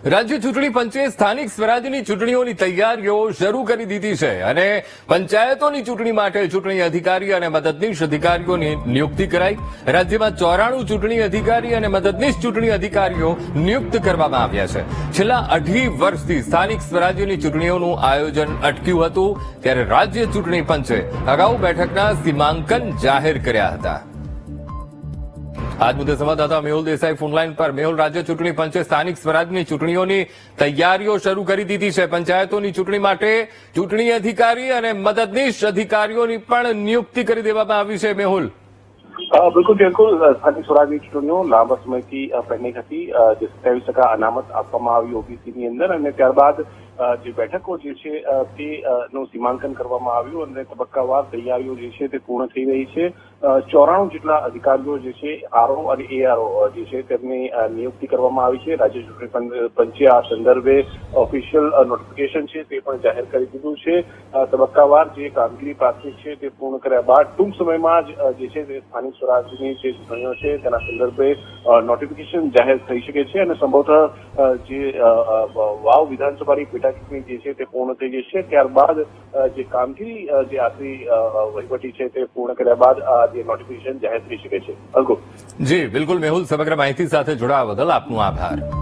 રાજ્ય ચૂંટણી પંચે સ્થાનિક સ્વરાજ્યની ચૂંટણીઓની તૈયારીઓ શરૂ કરી દીધી છે અને પંચાયતોની ચૂંટણી માટે ચૂંટણી અધિકારી અને મદદનીશ અધિકારીઓની નિયુક્તિ કરાઈ. રાજ્યમાં 94 ચૂંટણી અધિકારી અને મદદનીશ ચૂંટણી અધિકારીઓ નિયુક્ત કરવામાં આવ્યા છે. છેલ્લા 2.5 વર્ષથી સ્થાનિક સ્વરાજ્યની ચૂંટણીઓનું આયોજન અટક્યું હતું, ત્યારે રાજ્ય ચૂંટણી પંચે અગાઉ બેઠકના સીમાંકન જાહેર કર્યા હતા. આજ મુદ્દે સંવાદદાતા મેહુલ દેસાઈ ફોનલાઈન પર. મેહુલ, રાજ્ય ચૂંટણી પંચે સ્થાનિક સ્વરાજની ચૂંટણીઓની તૈયારીઓ શરૂ કરી દીધી છે. પંચાયતોની ચૂંટણી માટે ચૂંટણી અધિકારી અને મદદનીશ અધિકારીઓની પણ નિયુક્તિ કરી દેવામાં આવી છે. મેહુલ, બિલકુલ સ્થાનિક સ્વરાજની ચૂંટણીઓ લાંબા સમયથી પેન્ડિંગ હતી, જે 27% અનામત આપવામાં આવી ઓબીસીની અંદર, અને ત્યારબાદ જે બેઠકો જે છે તેનું સીમાંકન કરવામાં આવ્યું અને તબક્કાવાર તૈયારીઓ જે છે તે પૂર્ણ થઈ રહી છે. 94 જેટલા અધિકારીઓ જે છે આરઓ અને એઆરઓ જે છે તેમની નિયુક્તિ કરવામાં આવી છે. રાજ્ય ચૂંટણી પંચે આ સંદર્ભે ઓફિશિયલ નોટિફિકેશન છે તે પણ જાહેર કરી દીધું છે. તબક્કાવાર જે કામગીરી પ્રાથમિક છે તે પૂર્ણ કર્યા બાદ ટૂંક સમયમાં જ જે છે તે સ્થાનિક સ્વરાજની જે ચૂંટણીઓ છે તેના સંદર્ભે નોટિફિકેશન જાહેર થઈ શકે છે અને સંભવતઃ જે વાવ વિધાનસભાની પેટા ચૂંટણી જે છે તે પૂર્ણ થઈ જશે. ત્યારબાદ જે કામગીરી જે આખરી વહીવટી છે તે પૂર્ણ કર્યા બાદ જે નોટિફિકેશન જાહેર થઈ શકે છે. જી બિલકુલ મેહુલ, સમગ્ર માહિતી સાથે જોડાવા બદલ આપનો આભાર.